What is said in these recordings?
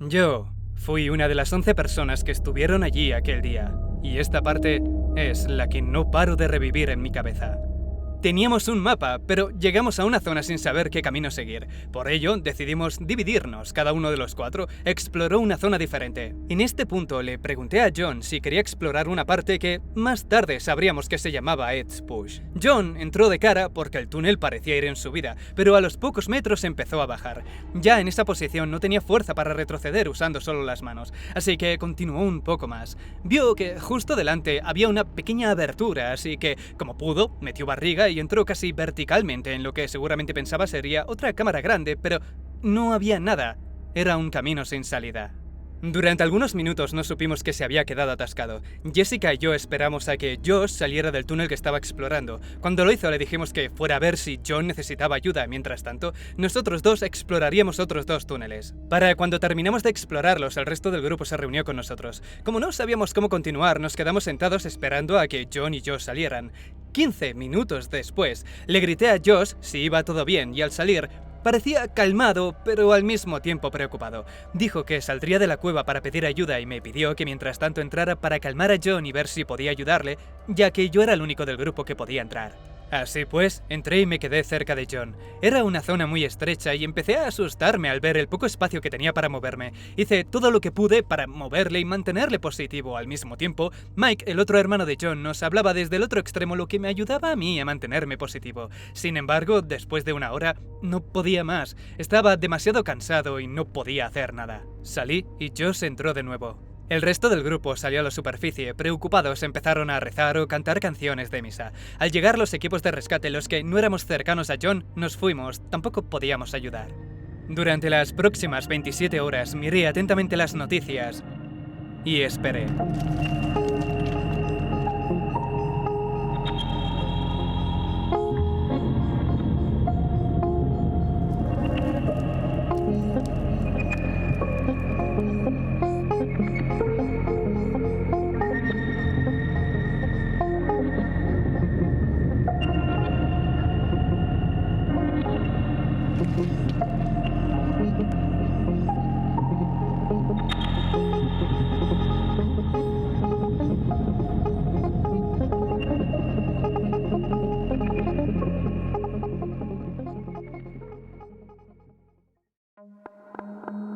Yo fui una de las 11 personas que estuvieron allí aquel día, y esta parte es la que no paro de revivir en mi cabeza. Teníamos un mapa, pero llegamos a una zona sin saber qué camino seguir. Por ello, decidimos dividirnos. Cada uno de los 4 exploró una zona diferente. En este punto le pregunté a John si quería explorar una parte que más tarde sabríamos que se llamaba Ed's Push. John entró de cara porque el túnel parecía ir en subida, pero a los pocos metros empezó a bajar. Ya en esa posición no tenía fuerza para retroceder usando solo las manos, así que continuó un poco más. Vio que justo delante había una pequeña abertura, así que, como pudo, metió barriga y entró casi verticalmente en lo que seguramente pensaba sería otra cámara grande, pero no había nada. Era un camino sin salida. Durante algunos minutos no supimos que se había quedado atascado. Jessica y yo esperamos a que Josh saliera del túnel que estaba explorando. Cuando lo hizo le dijimos que fuera a ver si John necesitaba ayuda. Mientras tanto, nosotros dos exploraríamos otros 2 túneles. Para cuando terminamos de explorarlos, el resto del grupo se reunió con nosotros. Como no sabíamos cómo continuar, nos quedamos sentados esperando a que John y Josh salieran. 15 minutos después, le grité a Josh si iba todo bien y al salir, parecía calmado, pero al mismo tiempo preocupado. Dijo que saldría de la cueva para pedir ayuda y me pidió que mientras tanto entrara para calmar a John y ver si podía ayudarle, ya que yo era el único del grupo que podía entrar. Así pues, entré y me quedé cerca de John. Era una zona muy estrecha y empecé a asustarme al ver el poco espacio que tenía para moverme. Hice todo lo que pude para moverle y mantenerle positivo. Al mismo tiempo, Mike, el otro hermano de John, nos hablaba desde el otro extremo, lo que me ayudaba a mí a mantenerme positivo. Sin embargo, después de una hora, no podía más. Estaba demasiado cansado y no podía hacer nada. Salí y Josh entró de nuevo. El resto del grupo salió a la superficie. Preocupados empezaron a rezar o cantar canciones de misa. Al llegar los equipos de rescate, los que no éramos cercanos a John, nos fuimos. Tampoco podíamos ayudar. Durante las próximas 27 horas miré atentamente las noticias y esperé.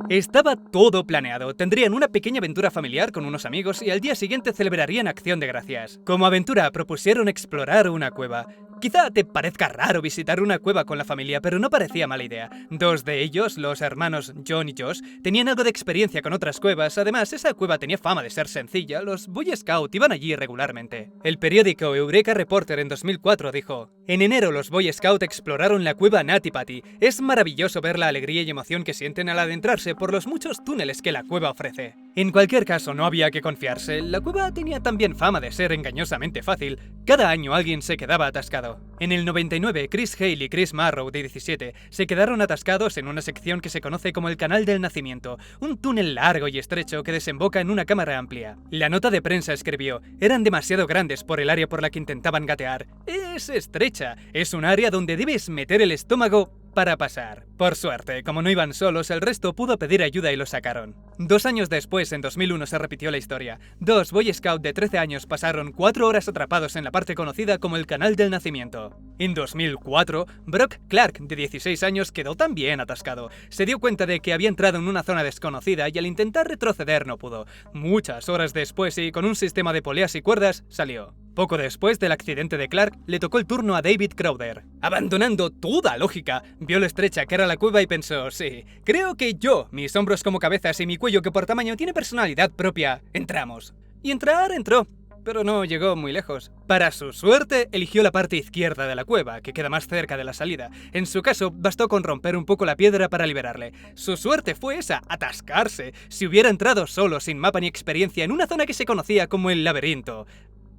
Estaba todo planeado. Tendrían una pequeña aventura familiar con unos amigos y al día siguiente celebrarían Acción de Gracias. Como aventura propusieron explorar una cueva. Quizá te parezca raro visitar una cueva con la familia, pero no parecía mala idea. 2 de ellos, los hermanos John y Josh, tenían algo de experiencia con otras cuevas. Además, esa cueva tenía fama de ser sencilla. Los Boy Scout iban allí regularmente. El periódico Eureka Reporter en 2004 dijo: en enero los Boy Scout exploraron la cueva Natty Patty. Es maravilloso ver la alegría y emoción que sienten al adentrarse por los muchos túneles que la cueva ofrece. En cualquier caso, no había que confiarse. La cueva tenía también fama de ser engañosamente fácil. Cada año alguien se quedaba atascado. En el 99, Chris Hale y Chris Marrow, de 17, se quedaron atascados en una sección que se conoce como el Canal del Nacimiento, un túnel largo y estrecho que desemboca en una cámara amplia. La nota de prensa escribió: eran demasiado grandes por el área por la que intentaban gatear. Es estrecha, es un área donde debes meter el estómago para pasar. Por suerte, como no iban solos, el resto pudo pedir ayuda y lo sacaron. 2 años después, en 2001, se repitió la historia. 2 Boy Scout de 13 años pasaron 4 horas atrapados en la parte conocida como el Canal del Nacimiento. En 2004, Brock Clark, de 16 años, quedó también atascado. Se dio cuenta de que había entrado en una zona desconocida y al intentar retroceder no pudo. Muchas horas después y con un sistema de poleas y cuerdas, salió. Poco después del accidente de Clark, le tocó el turno a David Crowder. Abandonando toda lógica, vio lo estrecha que era la cueva y pensó: sí, creo que yo, mis hombros como cabezas y mi cuello que por tamaño tiene personalidad propia, entramos. Y entró, pero no llegó muy lejos. Para su suerte, eligió la parte izquierda de la cueva, que queda más cerca de la salida. En su caso, bastó con romper un poco la piedra para liberarle. Su suerte fue esa, atascarse. Si hubiera entrado solo, sin mapa ni experiencia, en una zona que se conocía como el laberinto.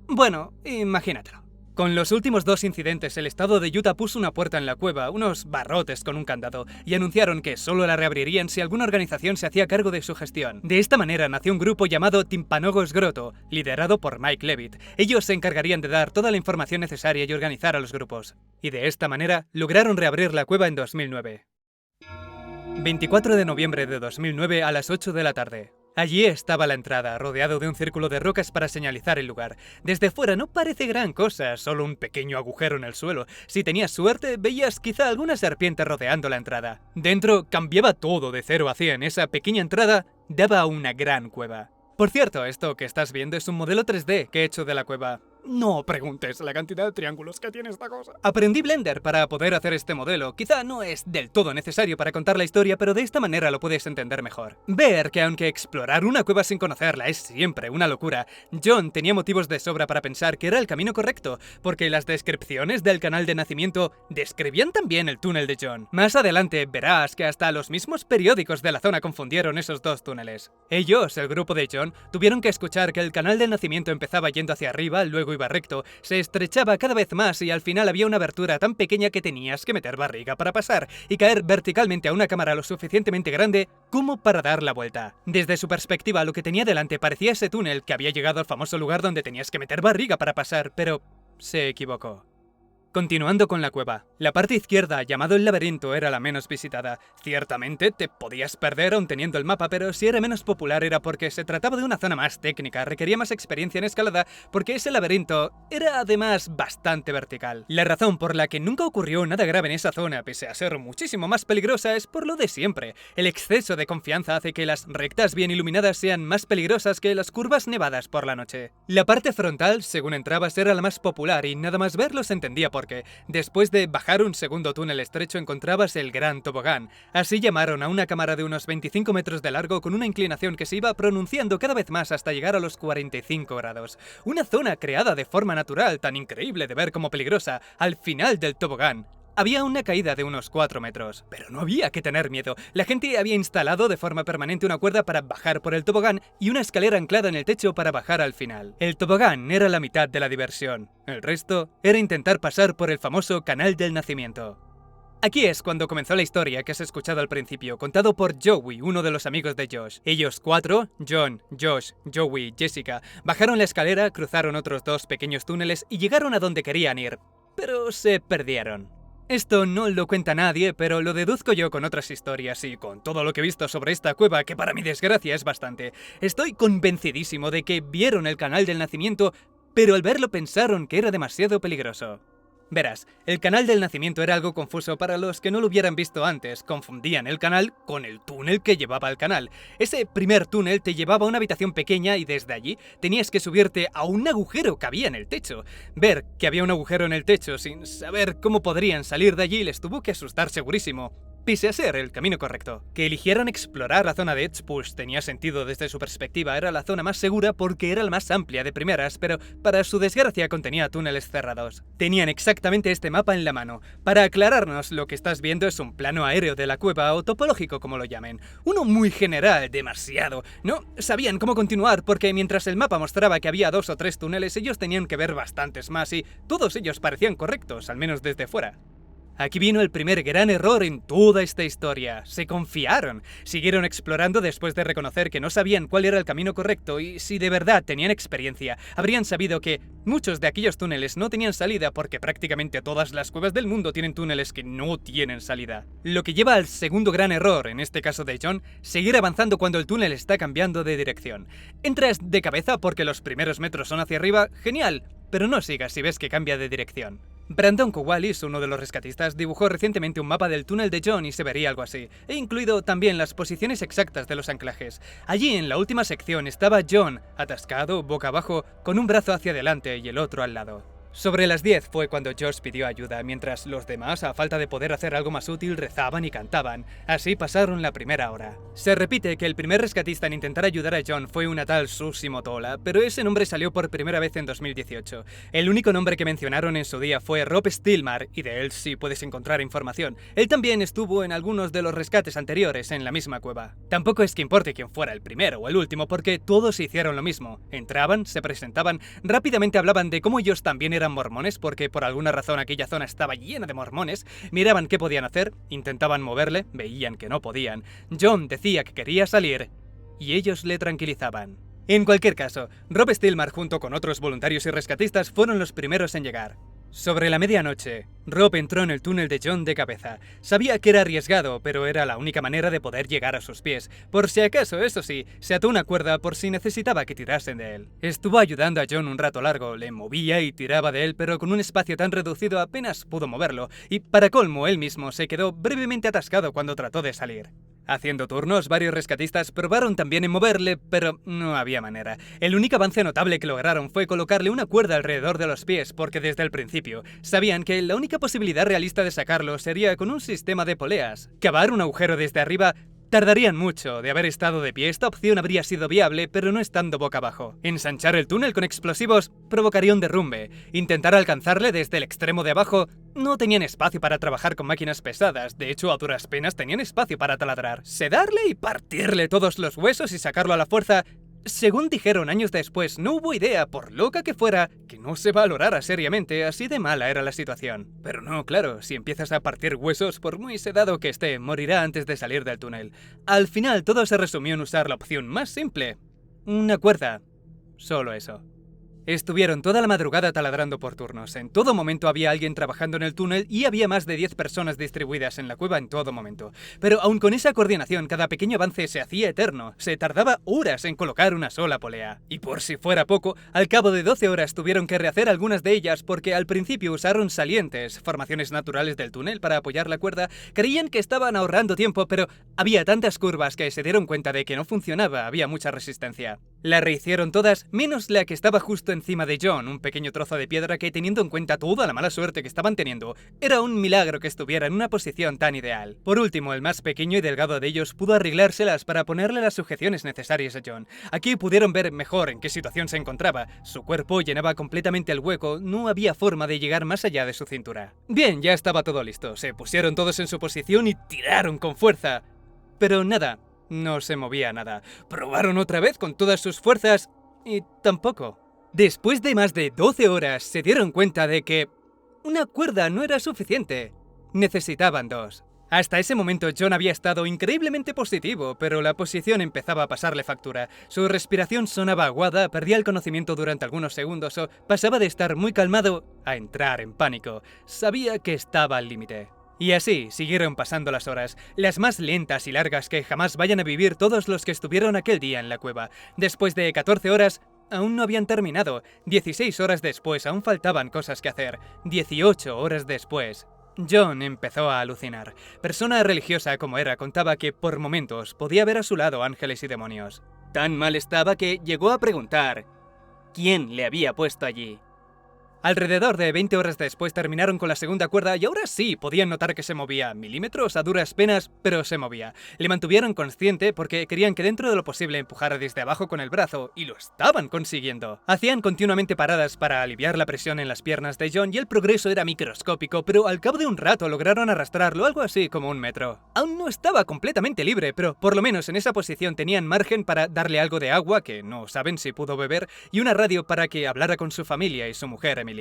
Bueno, imagínatelo. Con los últimos 2 incidentes, el estado de Utah puso una puerta en la cueva, unos barrotes con un candado, y anunciaron que solo la reabrirían si alguna organización se hacía cargo de su gestión. De esta manera nació un grupo llamado Timpanogos Grotto, liderado por Mike Levitt. Ellos se encargarían de dar toda la información necesaria y organizar a los grupos. Y de esta manera, lograron reabrir la cueva en 2009. 24 de noviembre de 2009 a las 8 de la tarde. Allí estaba la entrada, rodeado de un círculo de rocas para señalizar el lugar. Desde fuera no parece gran cosa, solo un pequeño agujero en el suelo. Si tenías suerte, veías quizá alguna serpiente rodeando la entrada. Dentro cambiaba todo de 0 a 100. Esa pequeña entrada daba a una gran cueva. Por cierto, esto que estás viendo es un modelo 3D que he hecho de la cueva. No preguntes la cantidad de triángulos que tiene esta cosa. Aprendí Blender para poder hacer este modelo. Quizá no es del todo necesario para contar la historia, pero de esta manera lo puedes entender mejor. Ver que aunque explorar una cueva sin conocerla es siempre una locura, John tenía motivos de sobra para pensar que era el camino correcto, porque las descripciones del canal de nacimiento describían también el túnel de John. Más adelante verás que hasta los mismos periódicos de la zona confundieron esos dos túneles. Ellos, el grupo de John, tuvieron que escuchar que el canal del nacimiento empezaba yendo hacia arriba, luego iba recto, se estrechaba cada vez más y al final había una abertura tan pequeña que tenías que meter barriga para pasar y caer verticalmente a una cámara lo suficientemente grande como para dar la vuelta. Desde su perspectiva, lo que tenía delante parecía ese túnel que había llegado al famoso lugar donde tenías que meter barriga para pasar, pero se equivocó. Continuando con la cueva, la parte izquierda, llamado el laberinto, era la menos visitada. Ciertamente te podías perder aún teniendo el mapa, pero si era menos popular era porque se trataba de una zona más técnica, requería más experiencia en escalada, porque ese laberinto era además bastante vertical. La razón por la que nunca ocurrió nada grave en esa zona, pese a ser muchísimo más peligrosa, es por lo de siempre. El exceso de confianza hace que las rectas bien iluminadas sean más peligrosas que las curvas nevadas por la noche. La parte frontal, según entrabas, era la más popular y nada más verlo se entendía por qué. Después de bajar un segundo túnel estrecho encontrabas el Gran Tobogán. Así llamaron a una cámara de unos 25 metros de largo con una inclinación que se iba pronunciando cada vez más hasta llegar a los 45 grados. Una zona creada de forma natural, tan increíble de ver como peligrosa. Al final del tobogán había una caída de unos 4 metros, pero no había que tener miedo. La gente había instalado de forma permanente una cuerda para bajar por el tobogán y una escalera anclada en el techo para bajar al final. El tobogán era la mitad de la diversión. El resto era intentar pasar por el famoso canal del nacimiento. Aquí es cuando comenzó la historia que has escuchado al principio, contado por Joey, uno de los amigos de Josh. Ellos cuatro, John, Josh, Joey y Jessica, bajaron la escalera, cruzaron otros dos pequeños túneles y llegaron a donde querían ir, pero se perdieron. Esto no lo cuenta nadie, pero lo deduzco yo con otras historias y con todo lo que he visto sobre esta cueva, que para mi desgracia es bastante. Estoy convencidísimo de que vieron el canal del nacimiento, pero al verlo pensaron que era demasiado peligroso. Verás, el canal del nacimiento era algo confuso para los que no lo hubieran visto antes. Confundían el canal con el túnel que llevaba al canal. Ese primer túnel te llevaba a una habitación pequeña y desde allí tenías que subirte a un agujero que había en el techo. Ver que había un agujero en el techo sin saber cómo podrían salir de allí les tuvo que asustar segurísimo. Pese a ser el camino correcto. Que eligieran explorar la zona de Edgepush tenía sentido desde su perspectiva, era la zona más segura porque era la más amplia de primeras, pero para su desgracia contenía túneles cerrados. Tenían exactamente este mapa en la mano. Para aclararnos, lo que estás viendo es un plano aéreo de la cueva o topológico como lo llamen. Uno muy general, demasiado. No sabían cómo continuar porque mientras el mapa mostraba que había 2 o 3 túneles, ellos tenían que ver bastantes más y todos ellos parecían correctos, al menos desde fuera. Aquí vino el primer gran error en toda esta historia. Se confiaron. Siguieron explorando después de reconocer que no sabían cuál era el camino correcto y si de verdad tenían experiencia, habrían sabido que muchos de aquellos túneles no tenían salida porque prácticamente todas las cuevas del mundo tienen túneles que no tienen salida. Lo que lleva al segundo gran error, en este caso de John, seguir avanzando cuando el túnel está cambiando de dirección. Entras de cabeza porque los primeros metros son hacia arriba, genial, pero no sigas si ves que cambia de dirección. Brandon Kowallis, uno de los rescatistas, dibujó recientemente un mapa del túnel de John y se vería algo así. He incluido también las posiciones exactas de los anclajes. Allí, en la última sección, estaba John, atascado, boca abajo, con un brazo hacia adelante y el otro al lado. Sobre las 10 fue cuando Josh pidió ayuda, mientras los demás, a falta de poder hacer algo más útil, rezaban y cantaban. Así pasaron la primera hora. Se repite que el primer rescatista en intentar ayudar a John fue una tal Susie Motola, pero ese nombre salió por primera vez en 2018. El único nombre que mencionaron en su día fue Rob Stillmar, y de él sí puedes encontrar información. Él también estuvo en algunos de los rescates anteriores en la misma cueva. Tampoco es que importe quién fuera el primero o el último, porque todos hicieron lo mismo. Entraban, se presentaban, rápidamente hablaban de cómo ellos también eran mormones porque por alguna razón aquella zona estaba llena de mormones, miraban qué podían hacer, intentaban moverle, veían que no podían. John decía que quería salir y ellos le tranquilizaban. En cualquier caso, Rob Stillmar junto con otros voluntarios y rescatistas fueron los primeros en llegar. Sobre la medianoche, Rob entró en el túnel de John de cabeza. Sabía que era arriesgado, pero era la única manera de poder llegar a sus pies. Por si acaso, eso sí, se ató una cuerda por si necesitaba que tirasen de él. Estuvo ayudando a John un rato largo, le movía y tiraba de él, pero con un espacio tan reducido apenas pudo moverlo, y para colmo él mismo se quedó brevemente atascado cuando trató de salir. Haciendo turnos, varios rescatistas probaron también en moverle, pero no había manera. El único avance notable que lograron fue colocarle una cuerda alrededor de los pies, porque desde el principio sabían que la única posibilidad realista de sacarlo sería con un sistema de poleas. Cavar un agujero desde arriba tardarían mucho. De haber estado de pie, esta opción habría sido viable, pero no estando boca abajo. Ensanchar el túnel con explosivos provocaría un derrumbe. Intentar alcanzarle desde el extremo de abajo. No tenían espacio para trabajar con máquinas pesadas, de hecho a duras penas tenían espacio para taladrar. Sedarle y partirle todos los huesos y sacarlo a la fuerza. Según dijeron años después, no hubo idea, por loca que fuera, que no se valorara seriamente, así de mala era la situación. Pero no, claro, si empiezas a partir huesos, por muy sedado que esté, morirá antes de salir del túnel. Al final todo se resumió en usar la opción más simple. Una cuerda. Solo eso. Estuvieron toda la madrugada taladrando por turnos. En todo momento había alguien trabajando en el túnel y había más de 10 personas distribuidas en la cueva en todo momento. Pero aun con esa coordinación, cada pequeño avance se hacía eterno. Se tardaba horas en colocar una sola polea. Y por si fuera poco, al cabo de 12 horas tuvieron que rehacer algunas de ellas porque al principio usaron salientes, formaciones naturales del túnel para apoyar la cuerda. Creían que estaban ahorrando tiempo, pero había tantas curvas que se dieron cuenta de que no funcionaba, había mucha resistencia. La rehicieron todas, menos la que estaba justo encima de John, un pequeño trozo de piedra que, teniendo en cuenta toda la mala suerte que estaban teniendo, era un milagro que estuviera en una posición tan ideal. Por último, el más pequeño y delgado de ellos pudo arreglárselas para ponerle las sujeciones necesarias a John. Aquí pudieron ver mejor en qué situación se encontraba. Su cuerpo llenaba completamente el hueco, no había forma de llegar más allá de su cintura. Bien, ya estaba todo listo. Se pusieron todos en su posición y tiraron con fuerza. Pero nada. No se movía nada. Probaron otra vez con todas sus fuerzas y tampoco. Después de más de 12 horas se dieron cuenta de que una cuerda no era suficiente. Necesitaban dos. Hasta ese momento John había estado increíblemente positivo, pero la posición empezaba a pasarle factura. Su respiración sonaba aguada, perdía el conocimiento durante algunos segundos o pasaba de estar muy calmado a entrar en pánico. Sabía que estaba al límite. Y así siguieron pasando las horas, las más lentas y largas que jamás vayan a vivir todos los que estuvieron aquel día en la cueva. Después de 14 horas, aún no habían terminado. 16 horas después, aún faltaban cosas que hacer. 18 horas después, John empezó a alucinar. Persona religiosa como era, contaba que por momentos podía ver a su lado ángeles y demonios. Tan mal estaba que llegó a preguntar ¿quién le había puesto allí? Alrededor de 20 horas después terminaron con la segunda cuerda y ahora sí podían notar que se movía, milímetros a duras penas, pero se movía. Le mantuvieron consciente porque querían que dentro de lo posible empujara desde abajo con el brazo, y lo estaban consiguiendo. Hacían continuamente paradas para aliviar la presión en las piernas de John y el progreso era microscópico, pero al cabo de un rato lograron arrastrarlo algo así como 1 metro. Aún no estaba completamente libre, pero por lo menos en esa posición tenían margen para darle algo de agua, que no saben si pudo beber, y una radio para que hablara con su familia y su mujer Emily.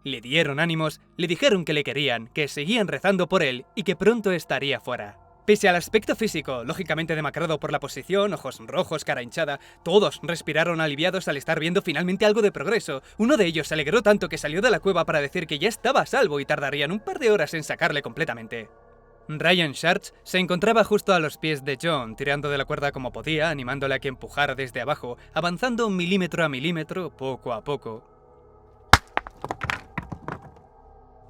Le dieron ánimos, le dijeron que le querían, que seguían rezando por él y que pronto estaría fuera. Pese al aspecto físico, lógicamente demacrado por la posición, ojos rojos, cara hinchada, todos respiraron aliviados al estar viendo finalmente algo de progreso. Uno de ellos se alegró tanto que salió de la cueva para decir que ya estaba a salvo y tardarían un par de horas en sacarle completamente. Ryan Sharch se encontraba justo a los pies de John, tirando de la cuerda como podía, animándole a que empujara desde abajo, avanzando milímetro a milímetro, poco a poco.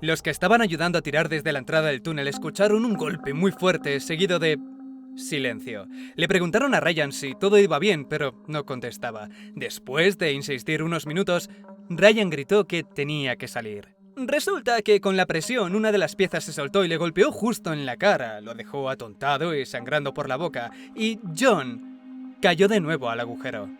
Los que estaban ayudando a tirar desde la entrada del túnel escucharon un golpe muy fuerte, seguido de silencio. Le preguntaron a Ryan si todo iba bien, pero no contestaba. Después de insistir unos minutos, Ryan gritó que tenía que salir. Resulta que con la presión una de las piezas se soltó y le golpeó justo en la cara, lo dejó atontado y sangrando por la boca, y John cayó de nuevo al agujero.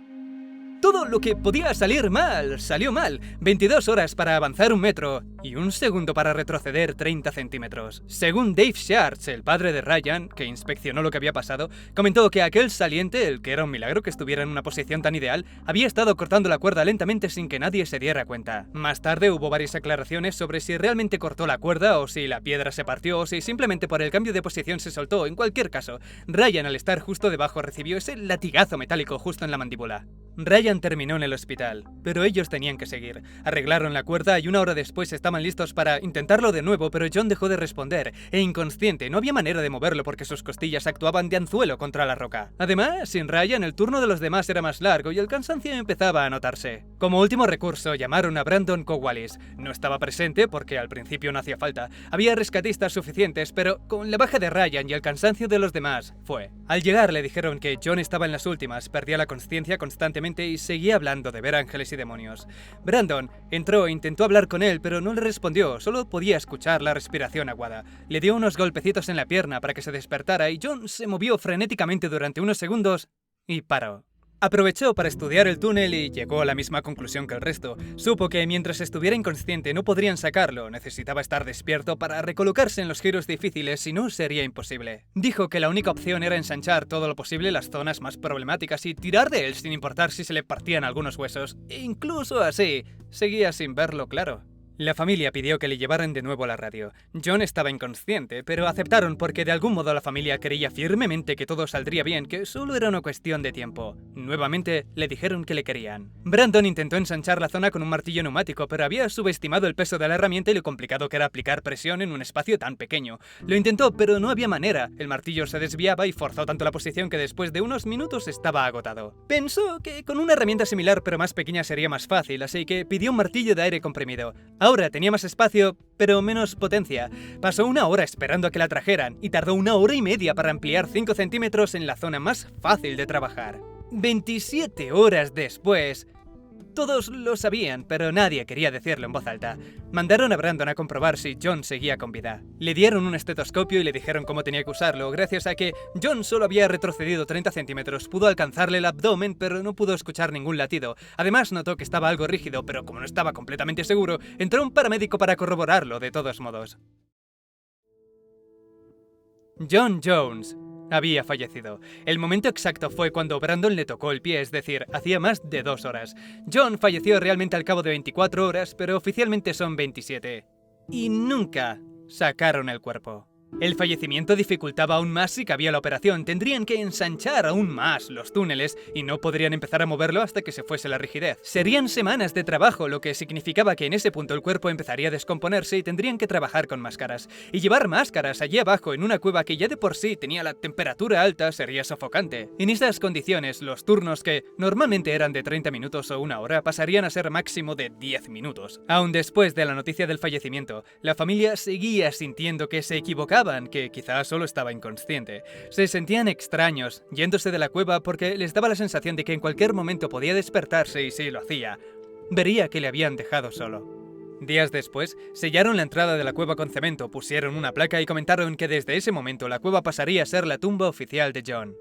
Todo lo que podía salir mal, salió mal. 22 horas para avanzar 1 metro y 1 segundo para retroceder 30 centímetros. Según Dave Sharch, el padre de Ryan, que inspeccionó lo que había pasado, comentó que aquel saliente, el que era un milagro que estuviera en una posición tan ideal, había estado cortando la cuerda lentamente sin que nadie se diera cuenta. Más tarde hubo varias aclaraciones sobre si realmente cortó la cuerda o si la piedra se partió o si simplemente por el cambio de posición se soltó. En cualquier caso, Ryan al estar justo debajo recibió ese latigazo metálico justo en la mandíbula. Ryan terminó en el hospital, pero ellos tenían que seguir. Arreglaron la cuerda y 1 hora después estaban listos para intentarlo de nuevo, pero John dejó de responder, e inconsciente, no había manera de moverlo porque sus costillas actuaban de anzuelo contra la roca. Además, sin Ryan, el turno de los demás era más largo y el cansancio empezaba a notarse. Como último recurso, llamaron a Brandon Cowallis. No estaba presente porque al principio no hacía falta. Había rescatistas suficientes, pero con la baja de Ryan y el cansancio de los demás, fue. Al llegar le dijeron que John estaba en las últimas, perdía la conciencia constantemente y seguía hablando de ver ángeles y demonios. Brandon entró e intentó hablar con él, pero no le respondió, solo podía escuchar la respiración aguada. Le dio unos golpecitos en la pierna para que se despertara y John se movió frenéticamente durante unos segundos y paró. Aprovechó para estudiar el túnel y llegó a la misma conclusión que el resto. Supo que mientras estuviera inconsciente no podrían sacarlo, necesitaba estar despierto para recolocarse en los giros difíciles, si no sería imposible. Dijo que la única opción era ensanchar todo lo posible las zonas más problemáticas y tirar de él sin importar si se le partían algunos huesos. E incluso así, seguía sin verlo claro. La familia pidió que le llevaran de nuevo a la radio. John estaba inconsciente, pero aceptaron porque de algún modo la familia creía firmemente que todo saldría bien, que solo era una cuestión de tiempo. Nuevamente le dijeron que le querían. Brandon intentó ensanchar la zona con un martillo neumático, pero había subestimado el peso de la herramienta y lo complicado que era aplicar presión en un espacio tan pequeño. Lo intentó, pero no había manera. El martillo se desviaba y forzó tanto la posición que después de unos minutos estaba agotado. Pensó que con una herramienta similar pero más pequeña sería más fácil, así que pidió un martillo de aire comprimido. Ahora tenía más espacio, pero menos potencia. Pasó 1 hora esperando a que la trajeran y tardó 1 hora y media para ampliar 5 centímetros en la zona más fácil de trabajar. 27 horas después... Todos lo sabían, pero nadie quería decirlo en voz alta. Mandaron a Brandon a comprobar si John seguía con vida. Le dieron un estetoscopio y le dijeron cómo tenía que usarlo. Gracias a que John solo había retrocedido 30 centímetros, pudo alcanzarle el abdomen, pero no pudo escuchar ningún latido. Además notó que estaba algo rígido, pero como no estaba completamente seguro, entró un paramédico para corroborarlo de todos modos. John Jones había fallecido. El momento exacto fue cuando Brandon le tocó el pie, es decir, hacía más de 2 horas. John falleció realmente al cabo de 24 horas, pero oficialmente son 27. Y nunca sacaron el cuerpo. El fallecimiento dificultaba aún más si cabía la operación. Tendrían que ensanchar aún más los túneles y no podrían empezar a moverlo hasta que se fuese la rigidez. Serían semanas de trabajo, lo que significaba que en ese punto el cuerpo empezaría a descomponerse y tendrían que trabajar con máscaras. Y llevar máscaras allí abajo en una cueva que ya de por sí tenía la temperatura alta sería sofocante. En estas condiciones, los turnos que normalmente eran de 30 minutos o 1 hora pasarían a ser máximo de 10 minutos. Aún después de la noticia del fallecimiento, la familia seguía sintiendo que se equivocaba, que quizás solo estaba inconsciente. Se sentían extraños, yéndose de la cueva porque les daba la sensación de que en cualquier momento podía despertarse y si lo hacía, vería que le habían dejado solo. Días después, sellaron la entrada de la cueva con cemento, pusieron una placa y comentaron que desde ese momento la cueva pasaría a ser la tumba oficial de John.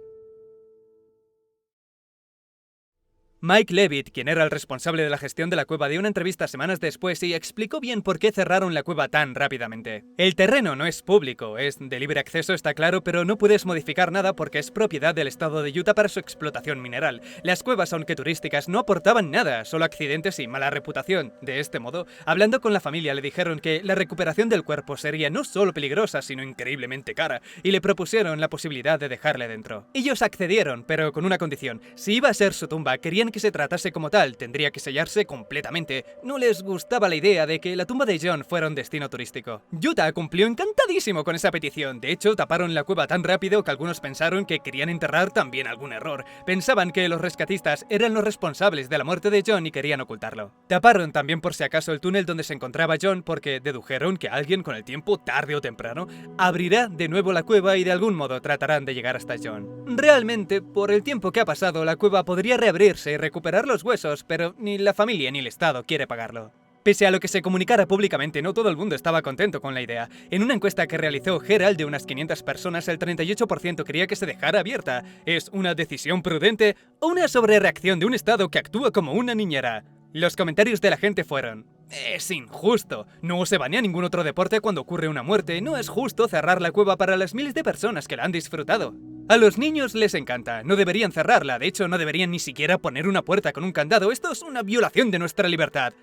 Mike Levitt, quien era el responsable de la gestión de la cueva, dio una entrevista semanas después y explicó bien por qué cerraron la cueva tan rápidamente. El terreno no es público, es de libre acceso, está claro, pero no puedes modificar nada porque es propiedad del estado de Utah para su explotación mineral. Las cuevas, aunque turísticas, no aportaban nada, solo accidentes y mala reputación. De este modo, hablando con la familia, le dijeron que la recuperación del cuerpo sería no solo peligrosa, sino increíblemente cara, y le propusieron la posibilidad de dejarle dentro. Ellos accedieron, pero con una condición. Si iba a ser su tumba, querían que se tratase como tal, tendría que sellarse completamente. No les gustaba la idea de que la tumba de John fuera un destino turístico. Utah cumplió encantadísimo con esa petición. De hecho, taparon la cueva tan rápido que algunos pensaron que querían enterrar también algún error. Pensaban que los rescatistas eran los responsables de la muerte de John y querían ocultarlo. Taparon también por si acaso el túnel donde se encontraba John porque dedujeron que alguien con el tiempo, tarde o temprano, abrirá de nuevo la cueva y de algún modo tratarán de llegar hasta John. Realmente, por el tiempo que ha pasado, la cueva podría reabrirse y recuperar los huesos, pero ni la familia ni el Estado quiere pagarlo. Pese a lo que se comunicara públicamente, no todo el mundo estaba contento con la idea. En una encuesta que realizó Herald de unas 500 personas, el 38% quería que se dejara abierta. ¿Es una decisión prudente o una sobrereacción de un Estado que actúa como una niñera? Los comentarios de la gente fueron: es injusto. No se banea ningún otro deporte cuando ocurre una muerte. No es justo cerrar la cueva para las miles de personas que la han disfrutado. A los niños les encanta. No deberían cerrarla. De hecho, no deberían ni siquiera poner una puerta con un candado. Esto es una violación de nuestra libertad.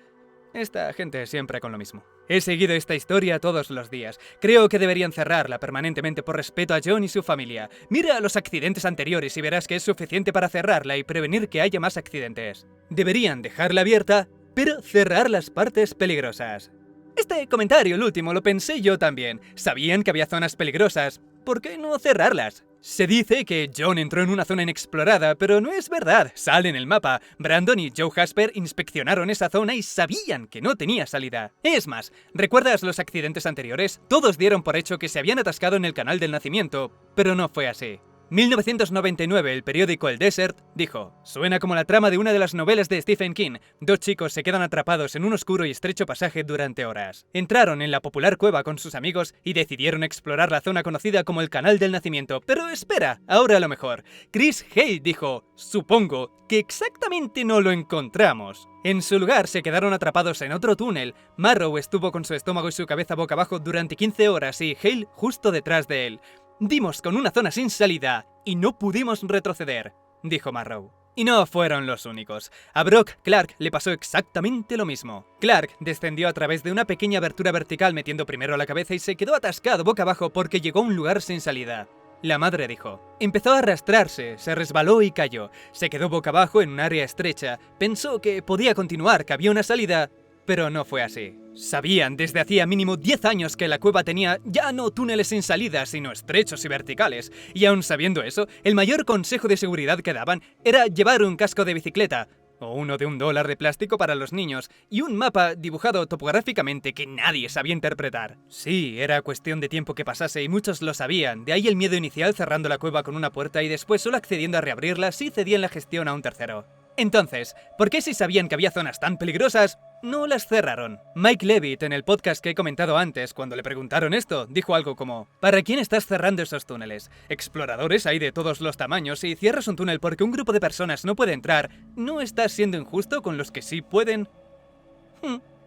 Esta gente siempre con lo mismo. He seguido esta historia todos los días. Creo que deberían cerrarla permanentemente por respeto a John y su familia. Mira los accidentes anteriores y verás que es suficiente para cerrarla y prevenir que haya más accidentes. Deberían dejarla abierta, pero cerrar las partes peligrosas. Este comentario, el último, lo pensé yo también. Sabían que había zonas peligrosas. ¿Por qué no cerrarlas? Se dice que John entró en una zona inexplorada, pero no es verdad. Sale en el mapa. Brandon y Joe Jasper inspeccionaron esa zona y sabían que no tenía salida. Es más, ¿recuerdas los accidentes anteriores? Todos dieron por hecho que se habían atascado en el canal del nacimiento, pero no fue así. 1999, el periódico El Desert dijo: suena como la trama de una de las novelas de Stephen King. Dos chicos se quedan atrapados en un oscuro y estrecho pasaje durante horas. Entraron en la popular cueva con sus amigos y decidieron explorar la zona conocida como el Canal del Nacimiento. Pero espera, ahora lo mejor. Chris Hale dijo: supongo que exactamente no lo encontramos. En su lugar se quedaron atrapados en otro túnel. Marrow estuvo con su estómago y su cabeza boca abajo durante 15 horas y Hale justo detrás de él. Dimos con una zona sin salida y no pudimos retroceder, dijo Marrow. Y no fueron los únicos. A Brock Clark le pasó exactamente lo mismo. Clark descendió a través de una pequeña abertura vertical metiendo primero la cabeza y se quedó atascado boca abajo porque llegó a un lugar sin salida. La madre dijo: empezó a arrastrarse, se resbaló y cayó. Se quedó boca abajo en un área estrecha. Pensó que podía continuar, que había una salida, pero no fue así. Sabían desde hacía mínimo 10 años que la cueva tenía ya no túneles sin salida, sino estrechos y verticales. Y aun sabiendo eso, el mayor consejo de seguridad que daban era llevar un casco de bicicleta, o uno de $1 de plástico para los niños, y un mapa dibujado topográficamente que nadie sabía interpretar. Sí, era cuestión de tiempo que pasase y muchos lo sabían, de ahí el miedo inicial cerrando la cueva con una puerta y después solo accediendo a reabrirla si cedían la gestión a un tercero. Entonces, ¿por qué si sabían que había zonas tan peligrosas, no las cerraron? Mike Levitt, en el podcast que he comentado antes, cuando le preguntaron esto, dijo algo como: ¿para quién estás cerrando esos túneles? Exploradores hay de todos los tamaños y cierras un túnel porque un grupo de personas no puede entrar, ¿no estás siendo injusto con los que sí pueden?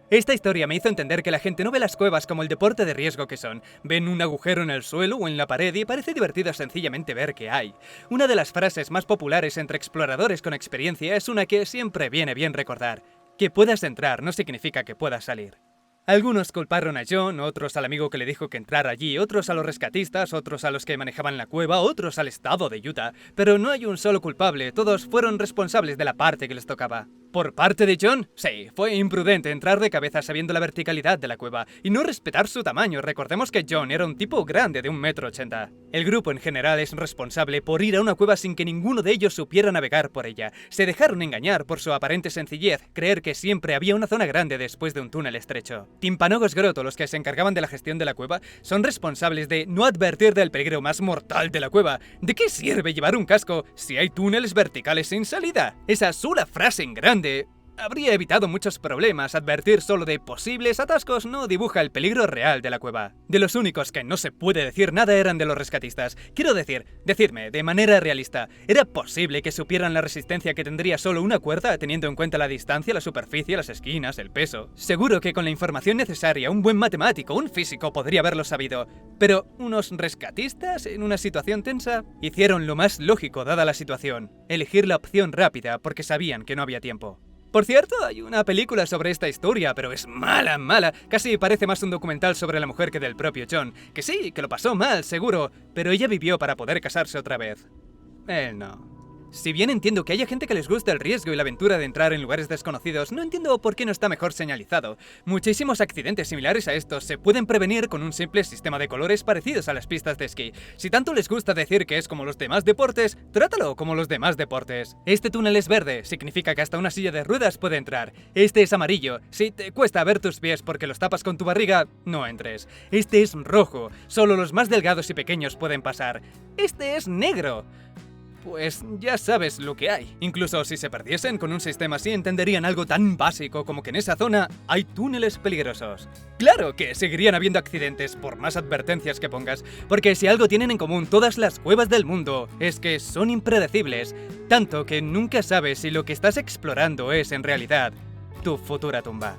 Esta historia me hizo entender que la gente no ve las cuevas como el deporte de riesgo que son. Ven un agujero en el suelo o en la pared y parece divertido sencillamente ver qué hay. Una de las frases más populares entre exploradores con experiencia es una que siempre viene bien recordar: que puedas entrar no significa que puedas salir. Algunos culparon a John, otros al amigo que le dijo que entrara allí, otros a los rescatistas, otros a los que manejaban la cueva, otros al estado de Utah. Pero no hay un solo culpable, todos fueron responsables de la parte que les tocaba. ¿Por parte de John? Sí, fue imprudente entrar de cabeza sabiendo la verticalidad de la cueva y no respetar su tamaño. Recordemos que John era un tipo grande de 1,80 m. El grupo en general es responsable por ir a una cueva sin que ninguno de ellos supiera navegar por ella. Se dejaron engañar por su aparente sencillez, creer que siempre había una zona grande después de un túnel estrecho. Timpanogos Grotto, los que se encargaban de la gestión de la cueva, son responsables de no advertir del peligro más mortal de la cueva. ¿De qué sirve llevar un casco si hay túneles verticales sin salida? Esa sola frase en grande habría evitado muchos problemas. Advertir solo de posibles atascos no dibuja el peligro real de la cueva. De los únicos que no se puede decir nada eran de los rescatistas. Quiero decir, decidme, de manera realista, ¿era posible que supieran la resistencia que tendría solo una cuerda, teniendo en cuenta la distancia, la superficie, las esquinas, el peso? Seguro que con la información necesaria, un buen matemático, un físico podría haberlo sabido. Pero, ¿unos rescatistas en una situación tensa? Hicieron lo más lógico dada la situación: elegir la opción rápida porque sabían que no había tiempo. Por cierto, hay una película sobre esta historia, pero es mala, mala. Casi parece más un documental sobre la mujer que del propio John. Que sí, que lo pasó mal, seguro, pero ella vivió para poder casarse otra vez. Él no. Si bien entiendo que haya gente que les gusta el riesgo y la aventura de entrar en lugares desconocidos, no entiendo por qué no está mejor señalizado. Muchísimos accidentes similares a estos se pueden prevenir con un simple sistema de colores parecidos a las pistas de esquí. Si tanto les gusta decir que es como los demás deportes, trátalo como los demás deportes. Este túnel es verde, significa que hasta una silla de ruedas puede entrar. Este es amarillo, si te cuesta ver tus pies porque los tapas con tu barriga, no entres. Este es rojo, solo los más delgados y pequeños pueden pasar. Este es negro. Pues ya sabes lo que hay. Incluso si se perdiesen con un sistema así, entenderían algo tan básico como que en esa zona hay túneles peligrosos. Claro que seguirían habiendo accidentes por más advertencias que pongas, porque si algo tienen en común todas las cuevas del mundo es que son impredecibles, tanto que nunca sabes si lo que estás explorando es en realidad tu futura tumba.